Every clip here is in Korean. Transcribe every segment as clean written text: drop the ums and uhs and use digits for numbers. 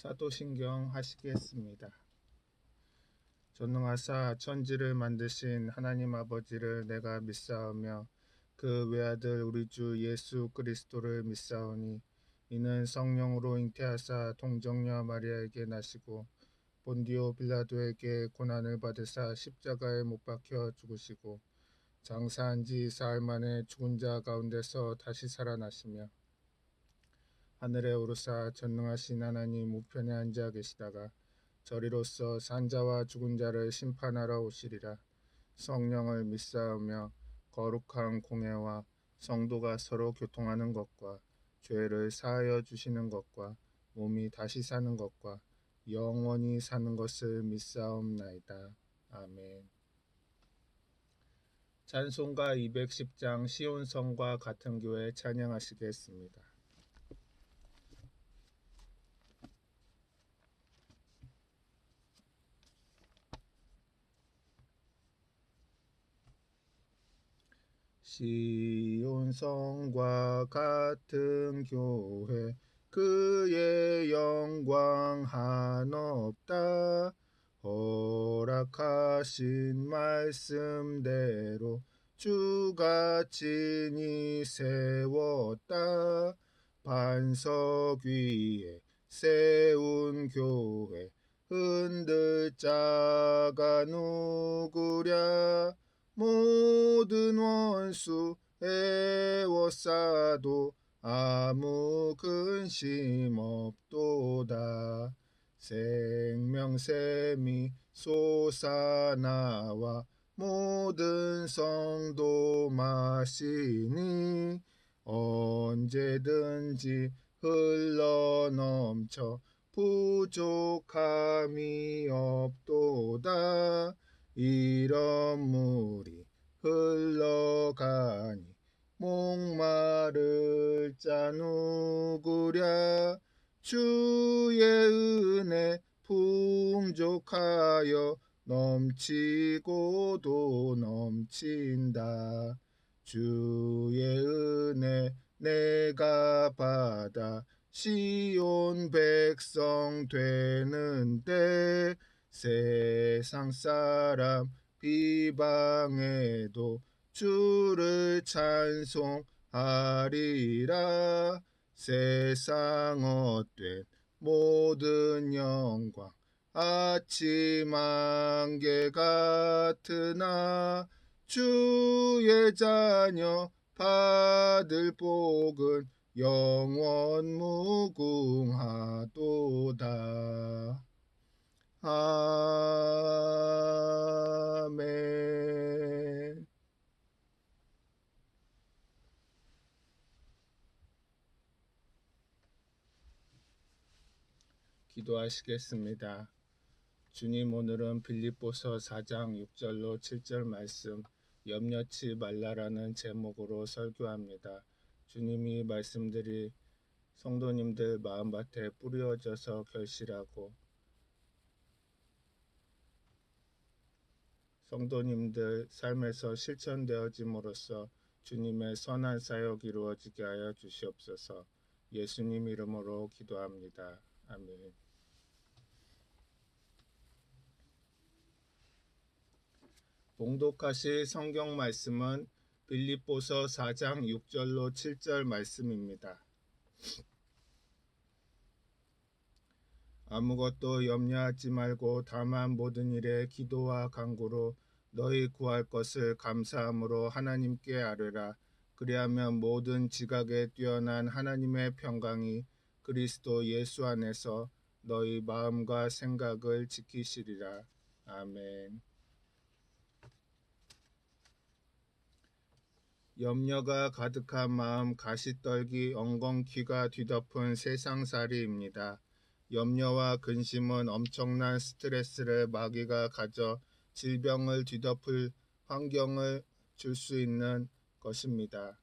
사도신경 하시겠습니다. 전능하사 천지를 만드신 하나님 아버지를 내가 믿사오며 그 외아들 우리 주 예수 그리스도를 믿사오니 이는 성령으로 잉태하사 동정녀 마리아에게 나시고 본디오 빌라도에게 고난을 받으사 십자가에 못 박혀 죽으시고 장사한 지 사흘 만에 죽은 자 가운데서 다시 살아나시며 하늘에 오르사 전능하신 하나님 우편에 앉아 계시다가 저리로서 산자와 죽은 자를 심판하러 오시리라. 성령을 믿사오며 거룩한 공회와 성도가 서로 교통하는 것과 죄를 사하여 주시는 것과 몸이 다시 사는 것과 영원히 사는 것을 믿사옵나이다. 아멘. 찬송가 210장 시온성과 같은 교회 찬양하시겠습니다. 시온성과 같은 교회 그의 영광 한없다. 허락하신 말씀대로 주가 친히 세웠다. 반석 위에 세운 교회 흔들 자가 누구랴. 모든 원수 애워싸도 아무 근심 없도다. 생명샘이 솟아나와 모든 성도 마시니 언제든지 흘러넘쳐 부족함이 없도다. 이런 물이 흘러가니 목마를 자 누구랴. 주의 은혜 풍족하여 넘치고도 넘친다. 주의 은혜 내가 받아 시온 백성 되는데 세상 사람 비방해도 주를 찬송하리라. 세상 헛된 모든 영광 아침 안개 같으나 주의 자녀 받을 복은 영원 무궁하도다. 아멘. 기도하시겠습니다. 주님, 오늘은 빌립보서 4장 6절로 7절 말씀 염려치 말라라는 제목으로 설교합니다. 주님이 말씀들이 성도님들 마음밭에 뿌려져서 결실하고 성도님들 삶에서 실천되어짐으로써 주님의 선한 사역 이루어지게 하여 주시옵소서. 예수님 이름으로 기도합니다. 아멘. 봉독하실 성경 말씀은 빌립보서 4장 6절로 7절 말씀입니다. 아무것도 염려하지 말고 다만 모든 일에 기도와 간구로 너희 구할 것을 감사함으로 하나님께 아뢰라. 그리하면 모든 지각에 뛰어난 하나님의 평강이 그리스도 예수 안에서 너희 마음과 생각을 지키시리라. 아멘. 염려가 가득한 마음 가시떨기 엉겅퀴가 뒤덮은 세상살이입니다. 염려와 근심은 엄청난 스트레스를 마귀가 가져 질병을 뒤덮을 환경을 줄 수 있는 것입니다.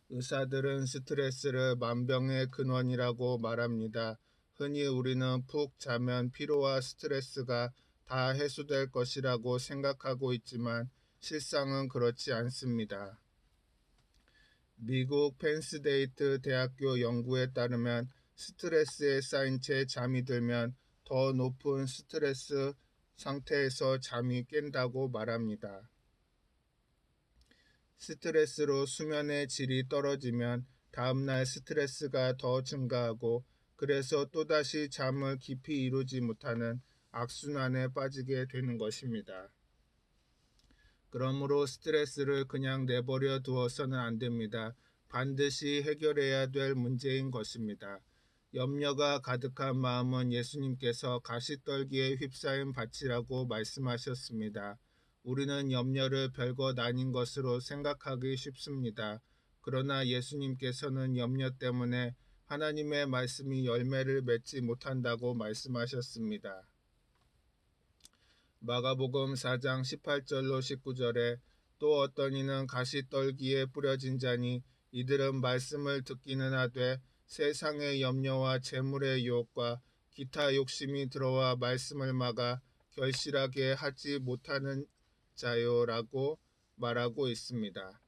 의사들은 스트레스를 만병의 근원이라고 말합니다. 흔히 우리는 푹 자면 피로와 스트레스가 다 해소될 것이라고 생각하고 있지만 실상은 그렇지 않습니다. 미국 펜스테이트 대학교 연구에 따르면 스트레스에 쌓인 채 잠이 들면 더 높은 스트레스 상태에서 잠이 깬다고 말합니다. 스트레스로 수면의 질이 떨어지면 다음날 스트레스가 더 증가하고 그래서 또다시 잠을 깊이 이루지 못하는 악순환에 빠지게 되는 것입니다. 그러므로 스트레스를 그냥 내버려 두어서는 안 됩니다. 반드시 해결해야 될 문제인 것입니다. 염려가 가득한 마음은 예수님께서 가시떨기에 휩싸인 밭이라고 말씀하셨습니다. 우리는 염려를 별것 아닌 것으로 생각하기 쉽습니다. 그러나 예수님께서는 염려 때문에 하나님의 말씀이 열매를 맺지 못한다고 말씀하셨습니다. 마가복음 4장 18절로 19절에 또 어떤 이는 가시떨기에 뿌려진 자니 이들은 말씀을 듣기는 하되 세상의 염려와 재물의 유혹과 기타 욕심이 들어와 말씀을 막아 결실하게 하지 못하는 자요라고 말하고 있습니다.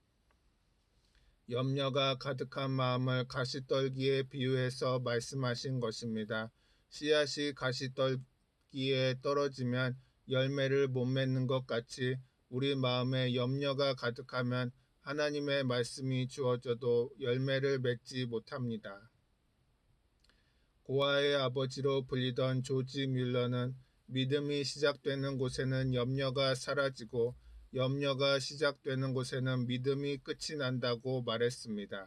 염려가 가득한 마음을 가시떨기에 비유해서 말씀하신 것입니다. 씨앗이 가시떨기에 떨어지면 열매를 못 맺는 것 같이 우리 마음에 염려가 가득하면 하나님의 말씀이 주어져도 열매를 맺지 못합니다. 고아의 아버지로 불리던 조지 뮬러는 믿음이 시작되는 곳에는 염려가 사라지고 염려가 시작되는 곳에는 믿음이 끝이 난다고 말했습니다.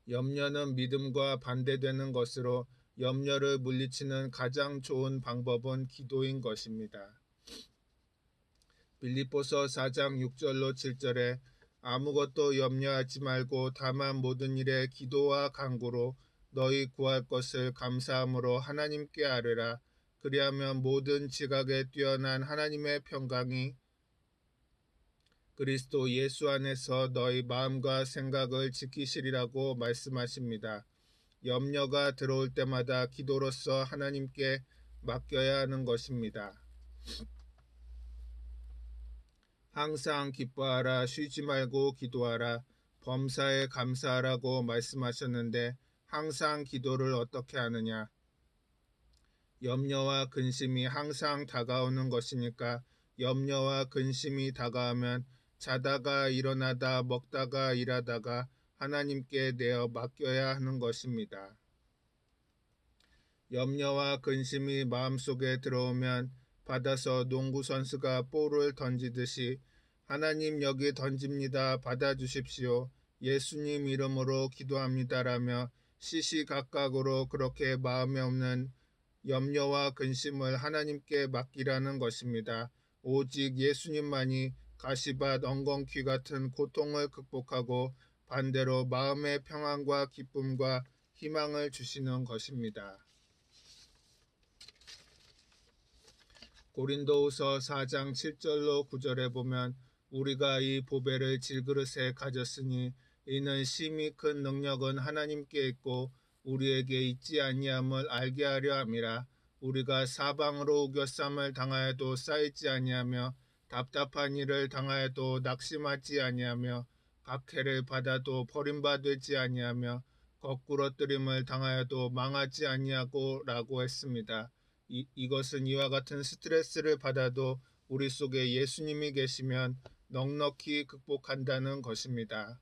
염려는 믿음과 반대되는 것으로 염려를 물리치는 가장 좋은 방법은 기도인 것입니다. 빌립보서 4장 6절로 7절에 아무것도 염려하지 말고 다만 모든 일에 기도와 간구로 너희 구할 것을 감사함으로 하나님께 아뢰라. 그리하면 모든 지각에 뛰어난 하나님의 평강이 그리스도 예수 안에서 너희 마음과 생각을 지키시리라고 말씀하십니다. 염려가 들어올 때마다 기도로서 하나님께 맡겨야 하는 것입니다. 항상 기뻐하라, 쉬지 말고 기도하라, 범사에 감사하라고 말씀하셨는데 항상 기도를 어떻게 하느냐? 염려와 근심이 항상 다가오는 것이니까 염려와 근심이 다가오면 자다가 일어나다 먹다가 일하다가 하나님께 내어 맡겨야 하는 것입니다. 염려와 근심이 마음속에 들어오면 받아서 농구 선수가 볼을 던지듯이 하나님 여기 던집니다. 받아주십시오. 예수님 이름으로 기도합니다라며 시시각각으로 그렇게 마음에 없는 염려와 근심을 하나님께 맡기라는 것입니다. 오직 예수님만이 가시밭 엉겅퀴 같은 고통을 극복하고 반대로 마음의 평안과 기쁨과 희망을 주시는 것입니다. 고린도후서 4장 7절로 9절에 보면 우리가 이 보배를 질그릇에 가졌으니 이는 심히 큰 능력은 하나님께 있고 우리에게 있지 아니함을 알게 하려 함이라. 우리가 사방으로 우겨쌈을 당하여도 쌓이지 아니하며 답답한 일을 당하여도 낙심하지 아니하며 박해를 받아도 버림받지 아니하며 거꾸러뜨림을 당하여도 망하지 아니하고 라고 했습니다. 이것은 이와 같은 스트레스를 받아도 우리 속에 예수님이 계시면 넉넉히 극복한다는 것입니다.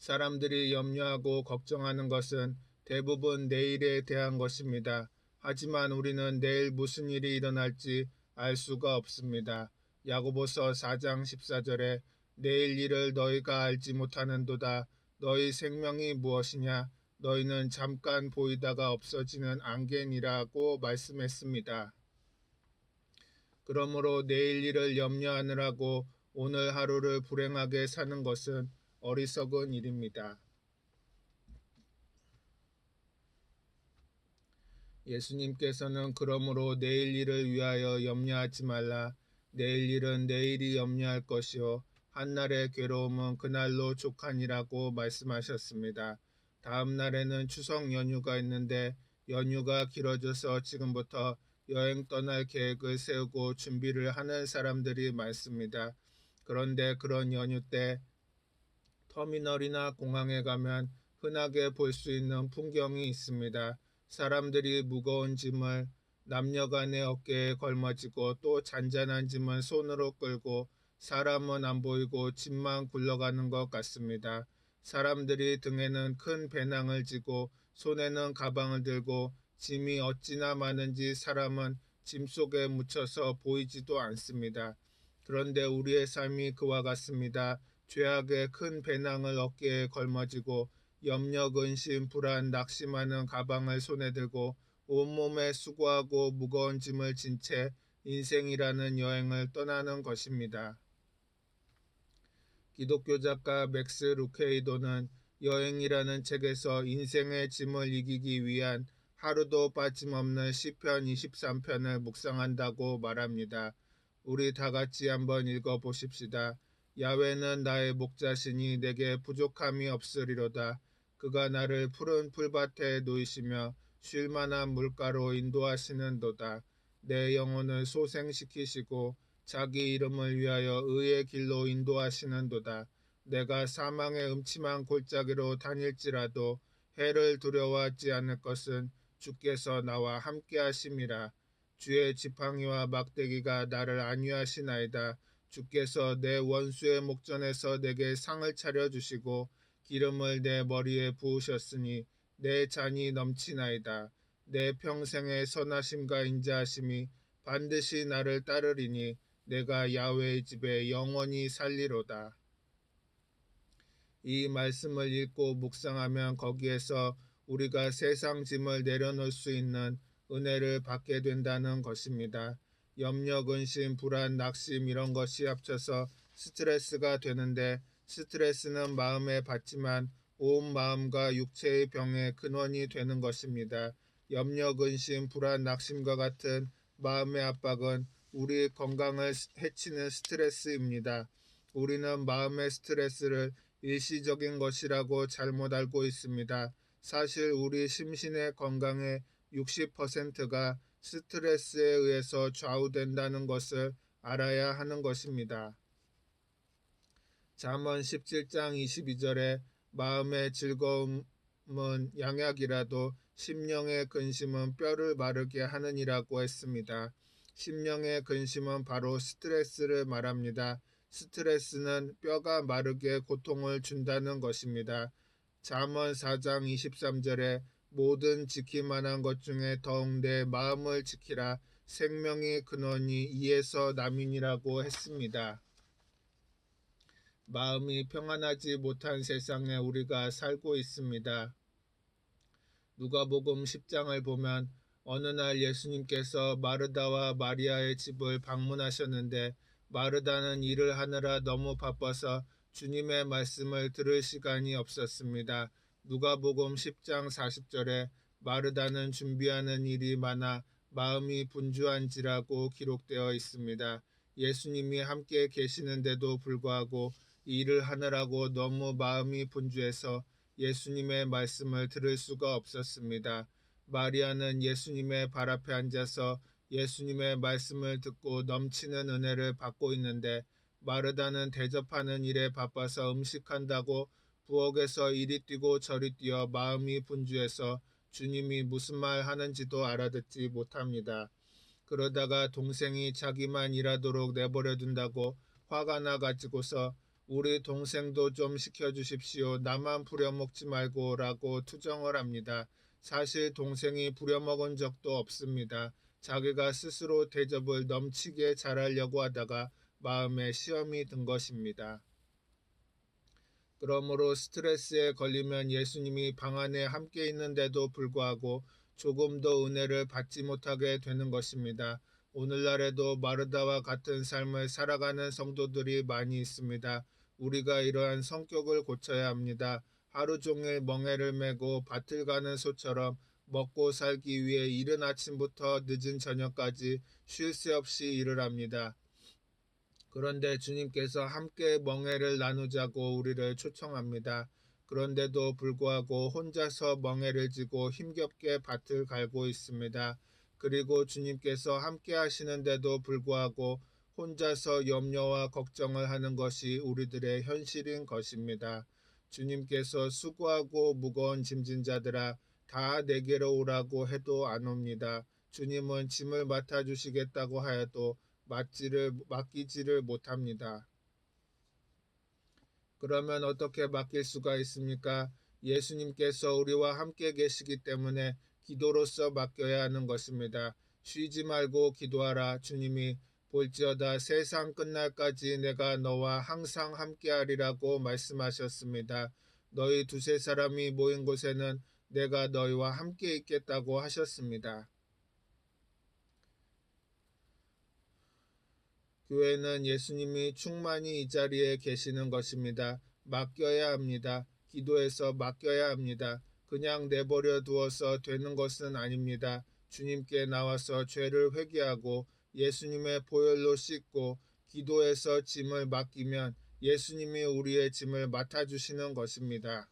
사람들이 염려하고 걱정하는 것은 대부분 내일에 대한 것입니다. 하지만 우리는 내일 무슨 일이 일어날지 알 수가 없습니다. 야고보서 4장 14절에 내일 일을 너희가 알지 못하는도다. 너희 생명이 무엇이냐? 너희는 잠깐 보이다가 없어지는 안개니라고 말씀했습니다. 그러므로 내일 일을 염려하느라고 오늘 하루를 불행하게 사는 것은 어리석은 일입니다. 예수님께서는 그러므로 내일 일을 위하여 염려하지 말라. 내일 일은 내일이 염려할 것이요 한날의 괴로움은 그날로 족하니라고 말씀하셨습니다. 다음 날에는 추석 연휴가 있는데 연휴가 길어져서 지금부터 여행 떠날 계획을 세우고 준비를 하는 사람들이 많습니다. 그런데 그런 연휴 때 터미널이나 공항에 가면 흔하게 볼 수 있는 풍경이 있습니다. 사람들이 무거운 짐을 남녀간의 어깨에 걸머지고 또 잔잔한 짐은 손으로 끌고 사람은 안 보이고 짐만 굴러가는 것 같습니다. 사람들이 등에는 큰 배낭을 지고 손에는 가방을 들고 짐이 어찌나 많은지 사람은 짐 속에 묻혀서 보이지도 않습니다. 그런데 우리의 삶이 그와 같습니다. 죄악의 큰 배낭을 어깨에 걸머지고 염려, 근심, 불안, 낙심하는 가방을 손에 들고 온몸에 수고하고 무거운 짐을 진 채 인생이라는 여행을 떠나는 것입니다. 기독교 작가 맥스 루케이도는 여행이라는 책에서 인생의 짐을 이기기 위한 하루도 빠짐없는 시편 23편을 묵상한다고 말합니다. 우리 다 같이 한번 읽어 보십시다. 야훼는 나의 목자시니 내게 부족함이 없으리로다. 그가 나를 푸른 풀밭에 놓이시며 쉴 만한 물가로 인도하시는도다. 내 영혼을 소생시키시고 자기 이름을 위하여 의의 길로 인도하시는도다. 내가 사망의 음침한 골짜기로 다닐지라도 해를 두려워하지 않을 것은 주께서 나와 함께 하심이라. 주의 지팡이와 막대기가 나를 안위하시나이다. 주께서 내 원수의 목전에서 내게 상을 차려주시고 기름을 내 머리에 부으셨으니 내 잔이 넘치나이다. 내 평생의 선하심과 인자하심이 반드시 나를 따르리니 내가 야훼의 집에 영원히 살리로다. 이 말씀을 읽고 묵상하면 거기에서 우리가 세상 짐을 내려놓을 수 있는 은혜를 받게 된다는 것입니다. 염려, 근심, 불안, 낙심 이런 것이 합쳐서 스트레스가 되는데 스트레스는 마음에 받지만 온 마음과 육체의 병의 근원이 되는 것입니다. 염려, 근심, 불안, 낙심과 같은 마음의 압박은 우리 건강을 해치는 스트레스입니다. 우리는 마음의 스트레스를 일시적인 것이라고 잘못 알고 있습니다. 사실 우리 심신의 건강의 60%가 스트레스에 의해서 좌우된다는 것을 알아야 하는 것입니다. 잠언 17장 22절에 마음의 즐거움은 양약이라도 심령의 근심은 뼈를 마르게 하느니라고 했습니다. 심령의 근심은 바로 스트레스를 말합니다. 스트레스는 뼈가 마르게 고통을 준다는 것입니다. 잠언 4장 23절에 모든 지킬만한 것 중에 더욱 내 마음을 지키라. 생명의 근원이 이에서 남이니라고 했습니다. 마음이 평안하지 못한 세상에 우리가 살고 있습니다. 누가복음 10장을 보면 어느 날 예수님께서 마르다와 마리아의 집을 방문하셨는데 마르다는 일을 하느라 너무 바빠서 주님의 말씀을 들을 시간이 없었습니다. 누가복음 10장 40절에 마르다는 준비하는 일이 많아 마음이 분주한지라고 기록되어 있습니다. 예수님이 함께 계시는데도 불구하고 일을 하느라고 너무 마음이 분주해서 예수님의 말씀을 들을 수가 없었습니다. 마리아는 예수님의 발 앞에 앉아서 예수님의 말씀을 듣고 넘치는 은혜를 받고 있는데 마르다는 대접하는 일에 바빠서 음식한다고 부엌에서 이리 뛰고 저리 뛰어 마음이 분주해서 주님이 무슨 말 하는지도 알아듣지 못합니다. 그러다가 동생이 자기만 일하도록 내버려 둔다고 화가 나 가지고서 우리 동생도 좀 시켜주십시오. 나만 부려먹지 말고 라고 투정을 합니다. 사실 동생이 부려먹은 적도 없습니다. 자기가 스스로 대접을 넘치게 잘하려고 하다가 마음에 시험이 든 것입니다. 그러므로 스트레스에 걸리면 예수님이 방 안에 함께 있는데도 불구하고 조금도 은혜를 받지 못하게 되는 것입니다. 오늘날에도 마르다와 같은 삶을 살아가는 성도들이 많이 있습니다. 우리가 이러한 성격을 고쳐야 합니다. 하루 종일 멍에를 메고 밭을 가는 소처럼 먹고 살기 위해 이른 아침부터 늦은 저녁까지 쉴 새 없이 일을 합니다. 그런데 주님께서 함께 멍에를 나누자고 우리를 초청합니다. 그런데도 불구하고 혼자서 멍에를 지고 힘겹게 밭을 갈고 있습니다. 그리고 주님께서 함께 하시는데도 불구하고 혼자서 염려와 걱정을 하는 것이 우리들의 현실인 것입니다. 주님께서 수고하고 무거운 짐진 자들아 다 내게로 오라고 해도 안 옵니다. 주님은 짐을 맡아주시겠다고 하여도 맡기지를 못합니다. 그러면 어떻게 맡길 수가 있습니까? 예수님께서 우리와 함께 계시기 때문에 기도로서 맡겨야 하는 것입니다. 쉬지 말고 기도하라. 주님이 볼지어다 세상 끝날까지 내가 너와 항상 함께하리라고 말씀하셨습니다. 너희 두세 사람이 모인 곳에는 내가 너희와 함께 있겠다고 하셨습니다. 교회는 예수님이 충만히 이 자리에 계시는 것입니다. 맡겨야 합니다. 기도해서 맡겨야 합니다. 그냥 내버려 두어서 되는 것은 아닙니다. 주님께 나와서 죄를 회개하고 예수님의 보혈로 씻고 기도해서 짐을 맡기면 예수님이 우리의 짐을 맡아주시는 것입니다.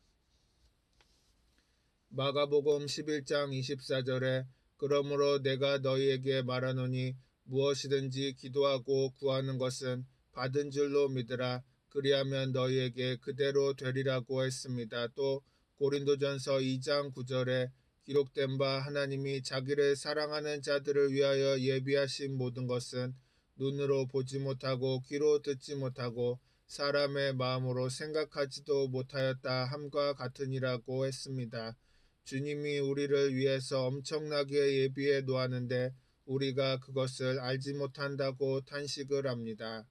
마가복음 11장 24절에 그러므로 내가 너희에게 말하노니 무엇이든지 기도하고 구하는 것은 받은 줄로 믿으라. 그리하면 너희에게 그대로 되리라고 했습니다. 또 고린도전서 2장 9절에 기록된 바 하나님이 자기를 사랑하는 자들을 위하여 예비하신 모든 것은 눈으로 보지 못하고 귀로 듣지 못하고 사람의 마음으로 생각하지도 못하였다 함과 같으니라고 했습니다. 주님이 우리를 위해서 엄청나게 예비해 놓았는데 우리가 그것을 알지 못한다고 탄식을 합니다.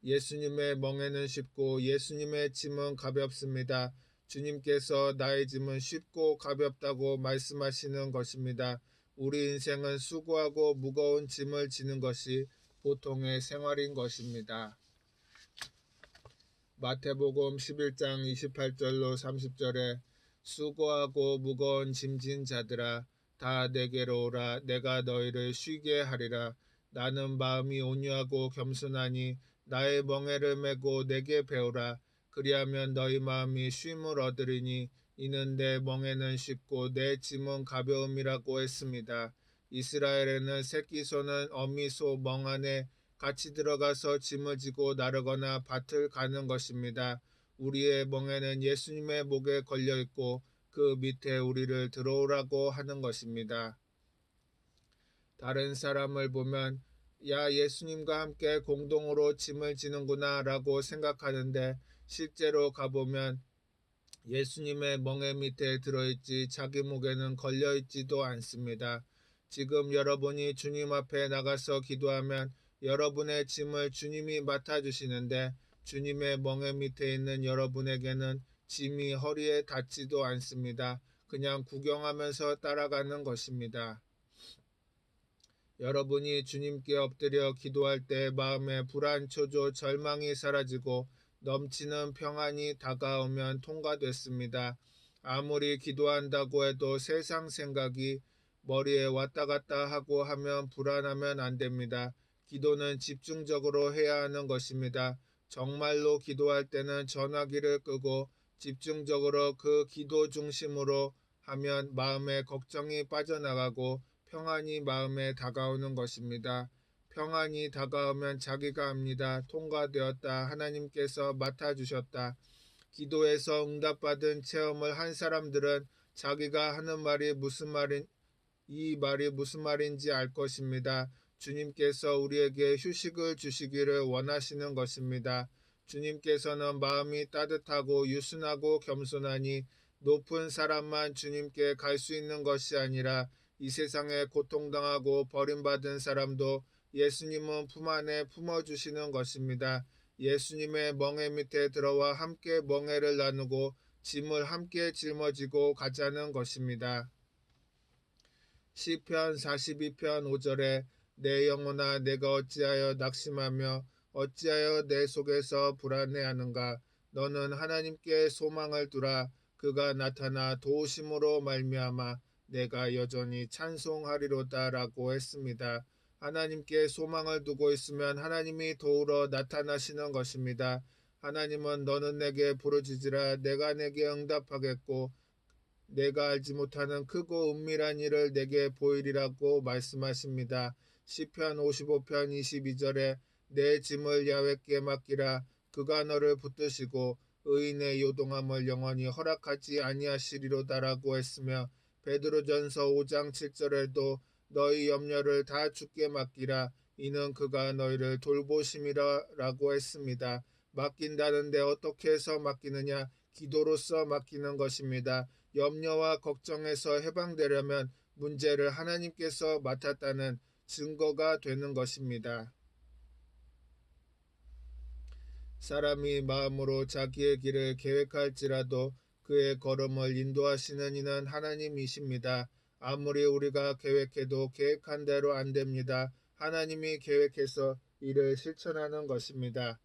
예수님의 멍에는 쉽고 예수님의 짐은 가볍습니다. 주님께서 나의 짐은 쉽고 가볍다고 말씀하시는 것입니다. 우리 인생은 수고하고 무거운 짐을 지는 것이 보통의 생활인 것입니다. 마태복음 11장 28절로 30절에 수고하고 무거운 짐진 자들아 다 내게로 오라. 내가 너희를 쉬게 하리라. 나는 마음이 온유하고 겸손하니 나의 멍에를 메고 내게 배우라. 그리하면 너희 마음이 쉼을 얻으리니 이는 내 멍에는 쉽고 내 짐은 가벼움이라고 했습니다. 이스라엘에는 새끼 소는 어미 소 멍 안에 같이 들어가서 짐을 지고 나르거나 밭을 가는 것입니다. 우리의 멍에는 예수님의 목에 걸려 있고 그 밑에 우리를 들어오라고 하는 것입니다. 다른 사람을 보면 야 예수님과 함께 공동으로 짐을 지는구나 라고 생각하는데 실제로 가보면 예수님의 멍에 밑에 들어있지 자기 목에는 걸려있지도 않습니다. 지금 여러분이 주님 앞에 나가서 기도하면 여러분의 짐을 주님이 맡아주시는데 주님의 멍에 밑에 있는 여러분에게는 짐이 허리에 닿지도 않습니다. 그냥 구경하면서 따라가는 것입니다. 여러분이 주님께 엎드려 기도할 때 마음의 불안, 초조, 절망이 사라지고 넘치는 평안이 다가오면 통과됐습니다. 아무리 기도한다고 해도 세상 생각이 머리에 왔다 갔다 하고 하면 불안하면 안 됩니다. 기도는 집중적으로 해야 하는 것입니다. 정말로 기도할 때는 전화기를 끄고 집중적으로 그 기도 중심으로 하면 마음의 걱정이 빠져나가고 평안이 마음에 다가오는 것입니다. 평안이 다가오면 자기가 합니다. 통과되었다. 하나님께서 맡아주셨다. 기도에서 응답받은 체험을 한 사람들은 자기가 하는 말이 이 말이 무슨 말인지 알 것입니다. 주님께서 우리에게 휴식을 주시기를 원하시는 것입니다. 주님께서는 마음이 따뜻하고 유순하고 겸손하니 높은 사람만 주님께 갈 수 있는 것이 아니라 이 세상에 고통당하고 버림받은 사람도 예수님은 품 안에 품어주시는 것입니다. 예수님의 멍에 밑에 들어와 함께 멍에를 나누고 짐을 함께 짊어지고 가자는 것입니다. 시편 42편 5절에 내 영혼아 내가 어찌하여 낙심하며 어찌하여 내 속에서 불안해하는가. 너는 하나님께 소망을 두라. 그가 나타나 도우심으로 말미암아 내가 여전히 찬송하리로다 라고 했습니다. 하나님께 소망을 두고 있으면 하나님이 도우러 나타나시는 것입니다. 하나님은 너는 내게 부르짖으라. 내가 내게 응답하겠고 내가 알지 못하는 크고 은밀한 일을 내게 보이리라고 말씀하십니다. 시편 55편 22절에 내 짐을 야훼께 맡기라. 그가 너를 붙드시고 의인의 요동함을 영원히 허락하지 아니하시리로다라고 했으며 베드로전서 5장 7절에도 너희 염려를 다 주께 맡기라 이는 그가 너희를 돌보심이라라고 했습니다. 맡긴다는데 어떻게 해서 맡기느냐? 기도로서 맡기는 것입니다. 염려와 걱정에서 해방되려면 문제를 하나님께서 맡았다는 증거가 되는 것입니다. 사람이 마음으로 자기의 길을 계획할지라도 그의 걸음을 인도하시는 이는 하나님이십니다. 아무리 우리가 계획해도 계획한 대로 안 됩니다. 하나님이 계획해서 이를 실천하는 것입니다.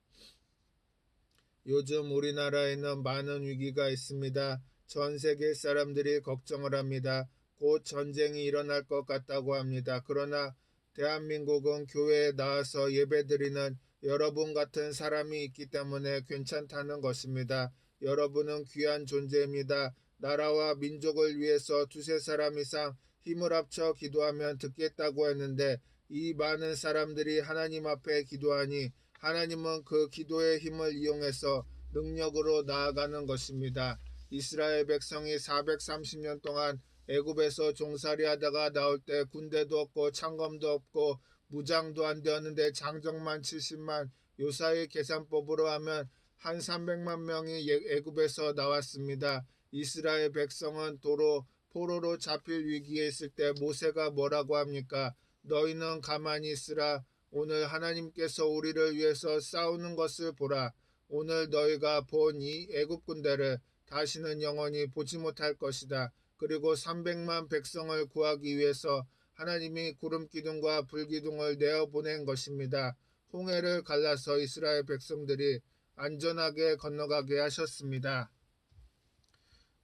요즘 우리나라에는 많은 위기가 있습니다. 전 세계 사람들이 걱정을 합니다. 곧 전쟁이 일어날 것 같다고 합니다. 그러나 대한민국은 교회에 나와서 예배드리는 여러분 같은 사람이 있기 때문에 괜찮다는 것입니다. 여러분은 귀한 존재입니다. 나라와 민족을 위해서 두세 사람 이상 힘을 합쳐 기도하면 듣겠다고 했는데 이 많은 사람들이 하나님 앞에 기도하니 하나님은 그 기도의 힘을 이용해서 능력으로 나아가는 것입니다. 이스라엘 백성이 430년 동안 애굽에서 종살이 하다가 나올 때 군대도 없고 창검도 없고 무장도 안 되었는데 장정만 70만 요사의 계산법으로 하면 한 300만 명이 애굽에서 나왔습니다. 이스라엘 백성은 도로 포로로 잡힐 위기에 있을 때 모세가 뭐라고 합니까? 너희는 가만히 있으라. 오늘 하나님께서 우리를 위해서 싸우는 것을 보라. 오늘 너희가 본 이 애굽 군대를 다시는 영원히 보지 못할 것이다. 그리고 300만 백성을 구하기 위해서 하나님이 구름 기둥과 불 기둥을 내어 보낸 것입니다. 홍해를 갈라서 이스라엘 백성들이 안전하게 건너가게 하셨습니다.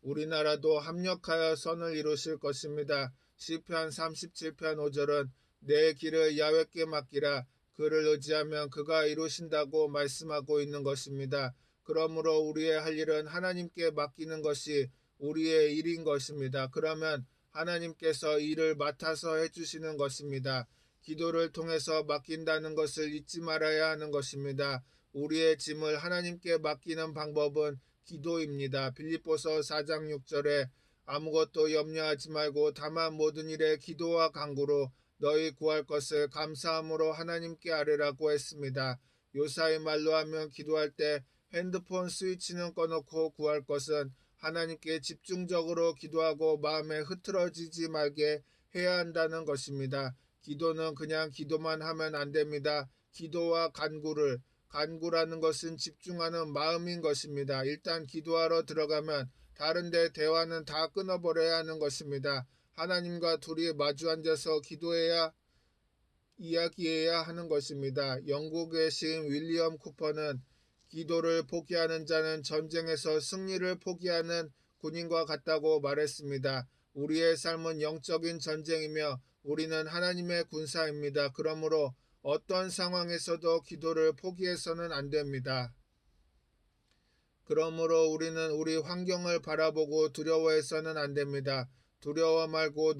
우리나라도 합력하여 선을 이루실 것입니다. 시편 37편 5절은 내 길을 야훼께 맡기라. 그를 의지하면 그가 이루신다고 말씀하고 있는 것입니다. 그러므로 우리의 할 일은 하나님께 맡기는 것이 우리의 일인 것입니다. 그러면 하나님께서 일을 맡아서 해주시는 것입니다. 기도를 통해서 맡긴다는 것을 잊지 말아야 하는 것입니다. 우리의 짐을 하나님께 맡기는 방법은 기도입니다. 빌립보서 4장 6절에 아무것도 염려하지 말고 다만 모든 일에 기도와 간구로 너희 구할 것을 감사함으로 하나님께 아뢰라고 했습니다. 요사의 말로 하면 기도할 때 핸드폰 스위치는 꺼놓고 구할 것은 하나님께 집중적으로 기도하고 마음에 흐트러지지 말게 해야 한다는 것입니다. 기도는 그냥 기도만 하면 안 됩니다. 기도와 간구라는 것은 집중하는 마음인 것입니다. 일단 기도하러 들어가면 다른데 대화는 다 끊어버려야 하는 것입니다. 하나님과 둘이 마주 앉아서 기도해야 이야기해야 하는 것입니다. 영국의 시인 윌리엄 쿠퍼는 기도를 포기하는 자는 전쟁에서 승리를 포기하는 군인과 같다고 말했습니다. 우리의 삶은 영적인 전쟁이며 우리는 하나님의 군사입니다. 그러므로 어떤 상황에서도 기도를 포기해서는 안 됩니다. 그러므로 우리는 우리 환경을 바라보고 두려워해서는 안 됩니다. 두려워 말고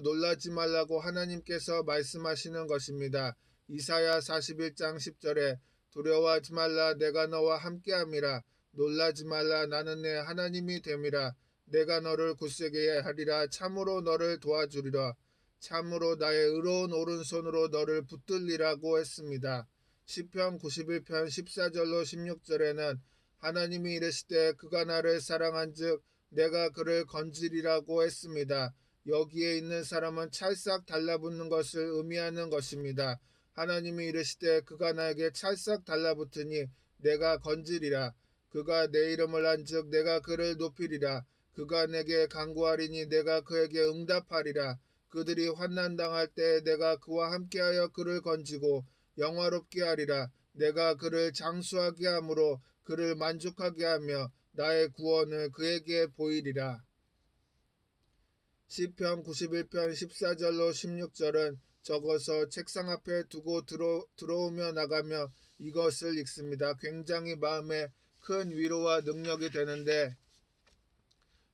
놀라지 말라고 하나님께서 말씀하시는 것입니다. 이사야 41장 10절에 두려워하지 말라 내가 너와 함께함이라 놀라지 말라 나는 내 하나님이 됨이라 내가 너를 굳세게 하리라 참으로 너를 도와주리라 참으로 나의 의로운 오른손으로 너를 붙들리라고 했습니다. 시편 91편 14절로 16절에는 하나님이 이르시되 그가 나를 사랑한즉 내가 그를 건지리라고 했습니다. 여기에 있는 사람은 찰싹 달라붙는 것을 의미하는 것입니다. 하나님이 이르시되 그가 나에게 찰싹 달라붙으니 내가 건지리라. 그가 내 이름을 한즉 내가 그를 높이리라. 그가 내게 간구하리니 내가 그에게 응답하리라. 그들이 환난당할 때 내가 그와 함께하여 그를 건지고 영화롭게 하리라. 내가 그를 장수하게 함으로 그를 만족하게 하며 나의 구원을 그에게 보이리라. 시편 91편 14절로 16절은 적어서 책상 앞에 두고 들어오며 나가며 이것을 읽습니다. 굉장히 마음에 큰 위로와 능력이 되는데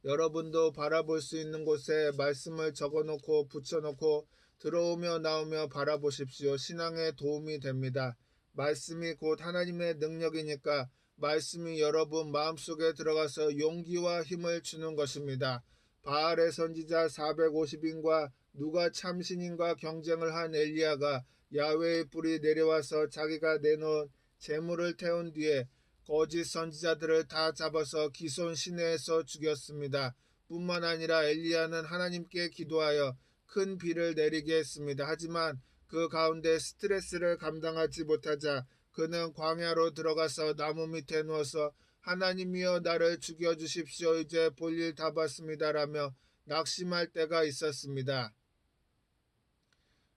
여러분도 바라볼 수 있는 곳에 말씀을 적어놓고 붙여놓고 들어오며 나오며 바라보십시오. 신앙에 도움이 됩니다. 말씀이 곧 하나님의 능력이니까 말씀이 여러분 마음속에 들어가서 용기와 힘을 주는 것입니다. 바알의 선지자 450인과 누가 참신인과 경쟁을 한 엘리야가 야훼의 불이 내려와서 자기가 내놓은 재물을 태운 뒤에 거짓 선지자들을 다 잡아서 기손 시내에서 죽였습니다. 뿐만 아니라 엘리야는 하나님께 기도하여 큰 비를 내리게 했습니다. 하지만 그 가운데 스트레스를 감당하지 못하자 그는 광야로 들어가서 나무 밑에 누워서 하나님이여 나를 죽여주십시오. 이제 볼일 다 봤습니다라며 낙심할 때가 있었습니다.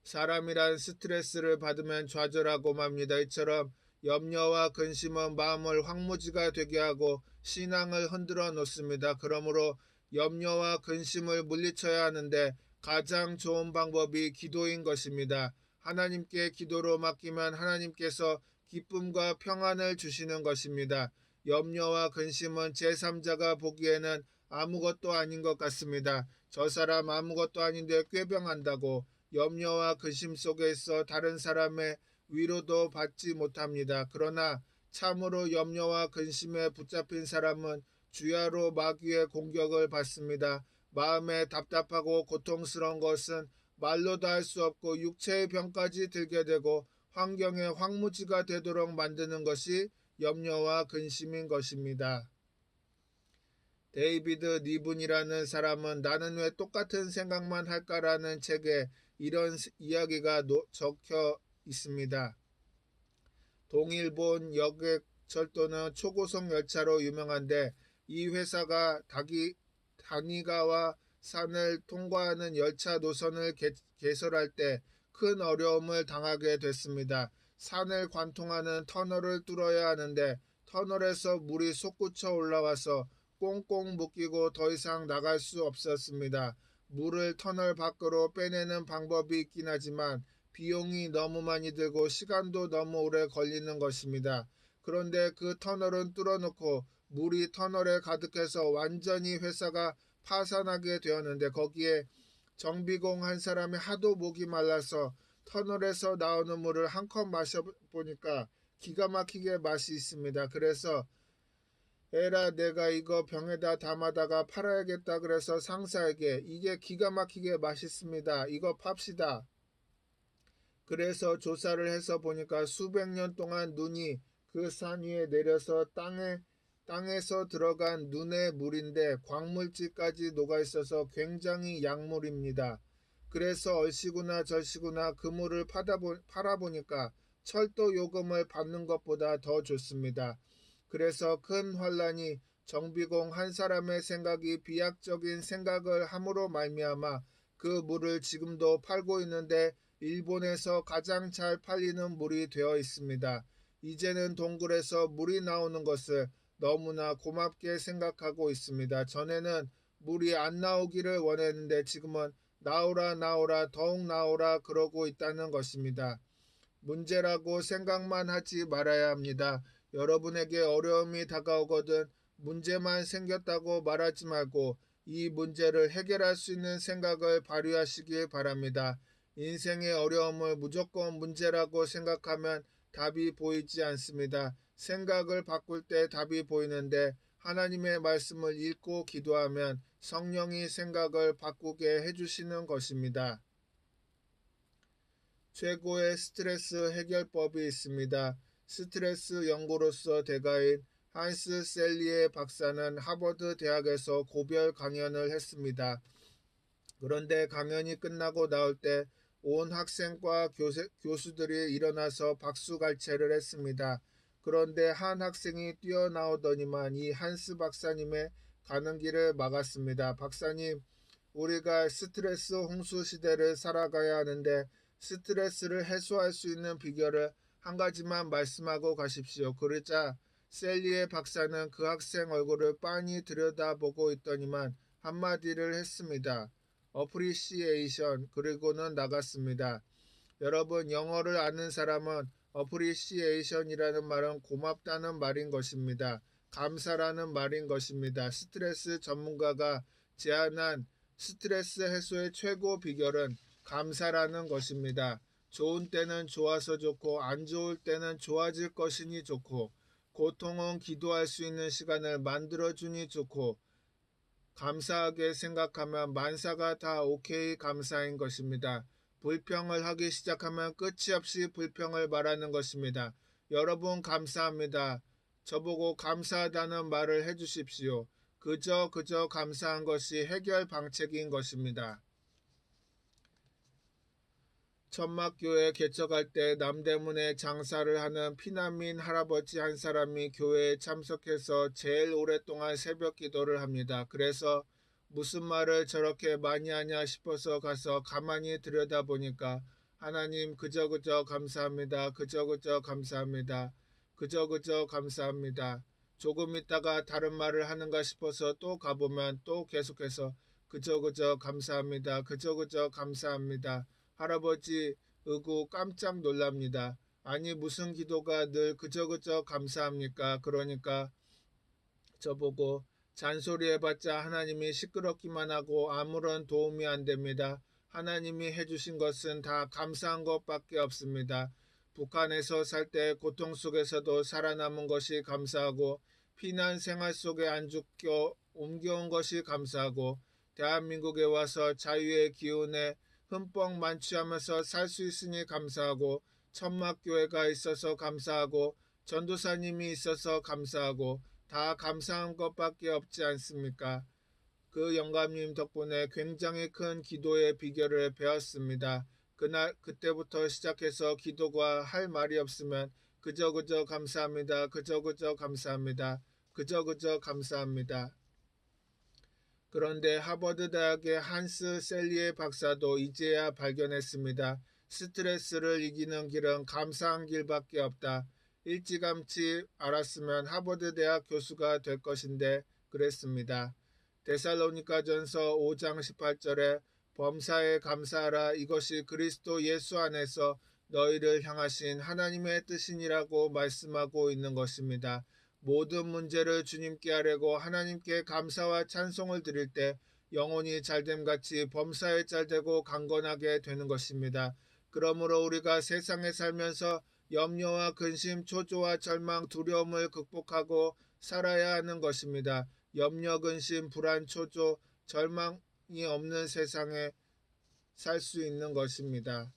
사람이란 스트레스를 받으면 좌절하고 맙니다. 이처럼 염려와 근심은 마음을 황무지가 되게 하고 신앙을 흔들어 놓습니다. 그러므로 염려와 근심을 물리쳐야 하는데 가장 좋은 방법이 기도인 것입니다. 하나님께 기도로 맡기면 하나님께서 기쁨과 평안을 주시는 것입니다. 염려와 근심은 제3자가 보기에는 아무것도 아닌 것 같습니다. 저 사람 아무것도 아닌데 꾀병한다고 염려와 근심 속에서 다른 사람의 위로도 받지 못합니다. 그러나 참으로 염려와 근심에 붙잡힌 사람은 주야로 마귀의 공격을 받습니다. 마음에 답답하고 고통스러운 것은 말로도 할 수 없고 육체의 병까지 들게 되고 환경의 황무지가 되도록 만드는 것이 염려와 근심인 것입니다. 데이비드 니븐이라는 사람은 나는 왜 똑같은 생각만 할까라는 책에 이런 이야기가 적혀 있습니다. 동일본 여객철도는 초고속 열차로 유명한데 이 회사가 다니가와 산을 통과하는 열차 노선을 개설할 때 큰 어려움을 당하게 됐습니다. 산을 관통하는 터널을 뚫어야 하는데 터널에서 물이 솟구쳐 올라와서 꽁꽁 묶이고 더 이상 나갈 수 없었습니다. 물을 터널 밖으로 빼내는 방법이 있긴 하지만 비용이 너무 많이 들고 시간도 너무 오래 걸리는 것입니다. 그런데 그 터널은 뚫어놓고 물이 터널에 가득해서 완전히 회사가 파산하게 되었는데 거기에 정비공 한 사람이 하도 목이 말라서 터널에서 나오는 물을 한 컵 마셔보니까 기가 막히게 맛이 있습니다. 그래서 에라 내가 이거 병에다 담아다가 팔아야겠다 그래서 상사에게 이게 기가 막히게 맛있습니다. 이거 팝시다. 그래서 조사를 해서 보니까 수백 년 동안 눈이 그 산 위에 내려서 땅에서 들어간 눈의 물인데 광물질까지 녹아 있어서 굉장히 약물입니다. 그래서 얼씨구나 절씨구나 그 물을 팔아보니까 철도 요금을 받는 것보다 더 좋습니다. 그래서 큰 환란이 정비공 한 사람의 생각이 비약적인 생각을 함으로 말미암아 그 물을 지금도 팔고 있는데 일본에서 가장 잘 팔리는 물이 되어 있습니다. 이제는 동굴에서 물이 나오는 것을 너무나 고맙게 생각하고 있습니다. 전에는 물이 안 나오기를 원했는데 지금은 나오라 나오라 더욱 나오라 그러고 있다는 것입니다. 문제라고 생각만 하지 말아야 합니다. 여러분에게 어려움이 다가오거든 문제만 생겼다고 말하지 말고 이 문제를 해결할 수 있는 생각을 발휘하시길 바랍니다. 인생의 어려움을 무조건 문제라고 생각하면 답이 보이지 않습니다. 생각을 바꿀 때 답이 보이는데 하나님의 말씀을 읽고 기도하면 성령이 생각을 바꾸게 해주시는 것입니다. 최고의 스트레스 해결법이 있습니다. 스트레스 연구로서 대가인 한스 셀리에 박사는 하버드 대학에서 고별 강연을 했습니다. 그런데 강연이 끝나고 나올 때 온 학생과 교수들이 일어나서 박수갈채를 했습니다. 그런데 한 학생이 뛰어나오더니만 이 한스 박사님의 가는 길을 막았습니다. 박사님, 우리가 스트레스 홍수 시대를 살아가야 하는데 스트레스를 해소할 수 있는 비결을 한 가지만 말씀하고 가십시오. 그러자 셀리의 박사는 그 학생 얼굴을 빤히 들여다보고 있더니만 한마디를 했습니다. 어프리시에이션 그리고는 나갔습니다. 여러분 영어를 아는 사람은 어프리시에이션이라는 말은 고맙다는 말인 것입니다. 감사라는 말인 것입니다. 스트레스 전문가가 제안한 스트레스 해소의 최고 비결은 감사라는 것입니다. 좋은 때는 좋아서 좋고 안 좋을 때는 좋아질 것이니 좋고 고통은 기도할 수 있는 시간을 만들어주니 좋고 감사하게 생각하면 만사가 다 오케이 감사인 것입니다. 불평을 하기 시작하면 끝이 없이 불평을 말하는 것입니다. 여러분 감사합니다. 저보고 감사하다는 말을 해주십시오. 그저 감사한 것이 해결 방책인 것입니다. 천막교회 개척할 때 남대문에 장사를 하는 피난민 할아버지 한 사람이 교회에 참석해서 제일 오랫동안 새벽 기도를 합니다. 그래서 무슨 말을 저렇게 많이 하냐 싶어서 가서 가만히 들여다보니까 하나님 그저 감사합니다. 그저 감사합니다. 그저 감사합니다. 조금 있다가 다른 말을 하는가 싶어서 또 가보면 또 계속해서 그저 감사합니다. 그저 감사합니다. 할아버지 의구 깜짝 놀랍니다. 아니 무슨 기도가 늘 그저 감사합니까? 그러니까 저보고 잔소리해봤자 하나님이 시끄럽기만 하고 아무런 도움이 안 됩니다. 하나님이 해주신 것은 다 감사한 것밖에 없습니다. 북한에서 살 때 고통 속에서도 살아남은 것이 감사하고 피난 생활 속에 안 죽겨 옮겨온 것이 감사하고 대한민국에 와서 자유의 기운에 흠뻑 만취하면서 살 수 있으니 감사하고 천막교회가 있어서 감사하고 전도사님이 있어서 감사하고 다 감사한 것밖에 없지 않습니까? 그 영감님 덕분에 굉장히 큰 기도의 비결을 배웠습니다. 그때부터 시작해서 기도가 할 말이 없으면 그저 감사합니다. 그저 감사합니다. 그저 감사합니다. 그런데 하버드 대학의 한스 셀리에 박사도 이제야 발견했습니다. 스트레스를 이기는 길은 감사한 길밖에 없다. 일찌감치 알았으면 하버드 대학 교수가 될 것인데 그랬습니다. 데살로니가전서 5장 18절에 범사에 감사하라 이것이 그리스도 예수 안에서 너희를 향하신 하나님의 뜻이니라고 말씀하고 있는 것입니다. 모든 문제를 주님께 하려고 하나님께 감사와 찬송을 드릴 때 영혼이 잘됨같이 범사에 잘되고 강건하게 되는 것입니다. 그러므로 우리가 세상에 살면서 염려와 근심, 초조와 절망, 두려움을 극복하고 살아야 하는 것입니다. 염려, 근심, 불안, 초조, 절망이 없는 세상에 살 수 있는 것입니다.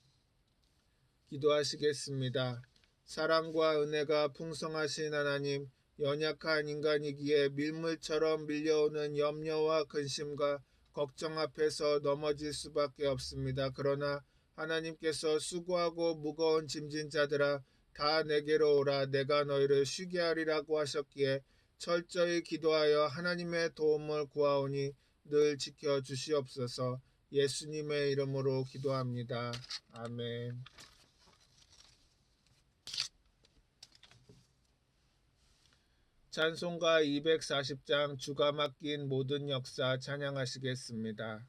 기도하시겠습니다. 사랑과 은혜가 풍성하신 하나님, 연약한 인간이기에 밀물처럼 밀려오는 염려와 근심과 걱정 앞에서 넘어질 수밖에 없습니다. 그러나 하나님께서 수고하고 무거운 짐진 자들아 다 내게로 오라 내가 너희를 쉬게 하리라고 하셨기에 철저히 기도하여 하나님의 도움을 구하오니 늘 지켜주시옵소서. 예수님의 이름으로 기도합니다. 아멘. 찬송가 240장 주가 맡긴 모든 역사 찬양하시겠습니다.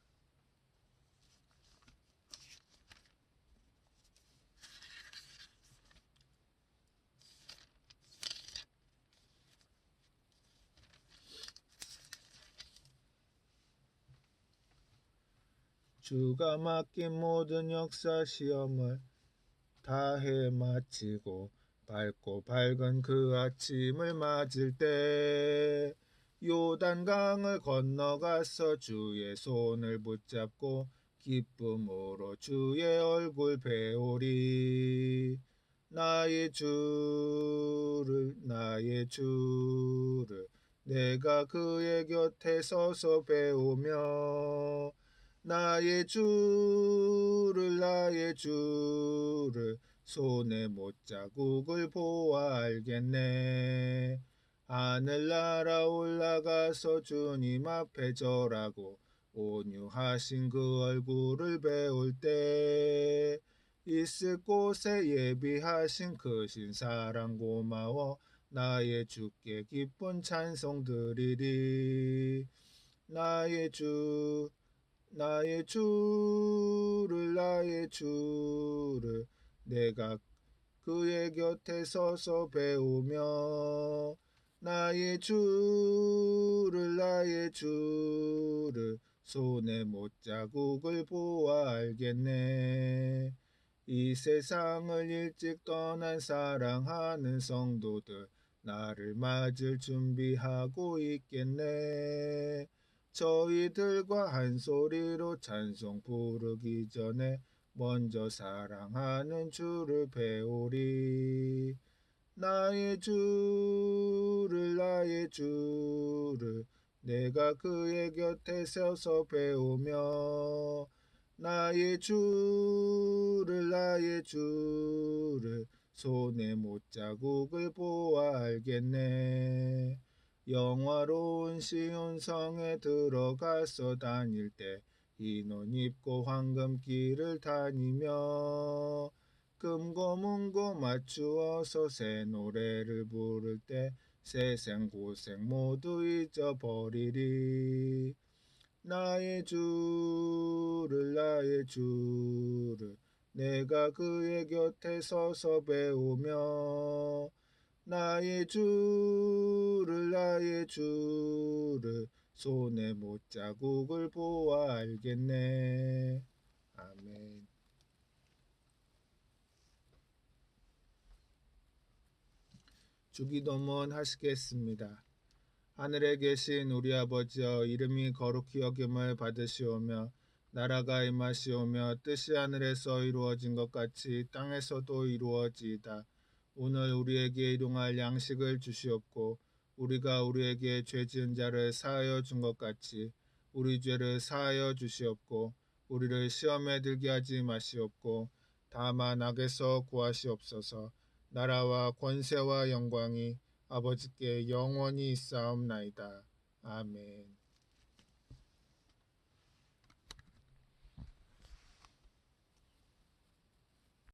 주가 맡긴 모든 역사 시험을 다 해 마치고 밝고 밝은 그 아침을 맞을 때 요단강을 건너가서 주의 손을 붙잡고 기쁨으로 주의 얼굴 배우리. 나의 주를 내가 그의 곁에 서서 배우며 나의 주를 손에 못자국을 보아 알겠네. 하늘나라 올라가서 주님 앞에 절하고 온유하신 그 얼굴을 배울 때 있을 곳에 예비하신 크신 사랑 고마워 나의 주께 기쁜 찬송 드리리. 나의 주를 내가 그의 곁에 서서 배우며 나의 주를 손에 못자국을 보아 알겠네. 이 세상을 일찍 떠난 사랑하는 성도들 나를 맞을 준비하고 있겠네. 저희들과 한 소리로 찬송 부르기 전에 먼저 사랑하는 주를 배우리. 나의 주를 내가 그의 곁에 서서 배우며 나의 주를 손에 못자국을 보아 알겠네. 영화로운 시온성에 들어가서 다닐 때 흰 옷 입고 황금길을 다니며 금고문고 맞추어서 새 노래를 부를 때 세상 고생 모두 잊어버리리. 나의 주를 내가 그의 곁에 서서 배우며 나의 주를 손에 못자국을 보아 알겠네. 아멘. 주기도문 하시겠습니다. 하늘에 계신 우리 아버지여, 이름이 거룩히 여김을 받으시오며 나라가 임하시오며 뜻이 하늘에서 이루어진 것 같이 땅에서도 이루어지이다. 오늘 우리에게 일용할 양식을 주시옵고 우리가 우리에게 죄 지은 자를 사하여 준 것 같이 우리 죄를 사하여 주시옵고 우리를 시험에 들게 하지 마시옵고 다만 악에서 구하시옵소서. 나라와 권세와 영광이 아버지께 영원히 있사옵나이다. 아멘.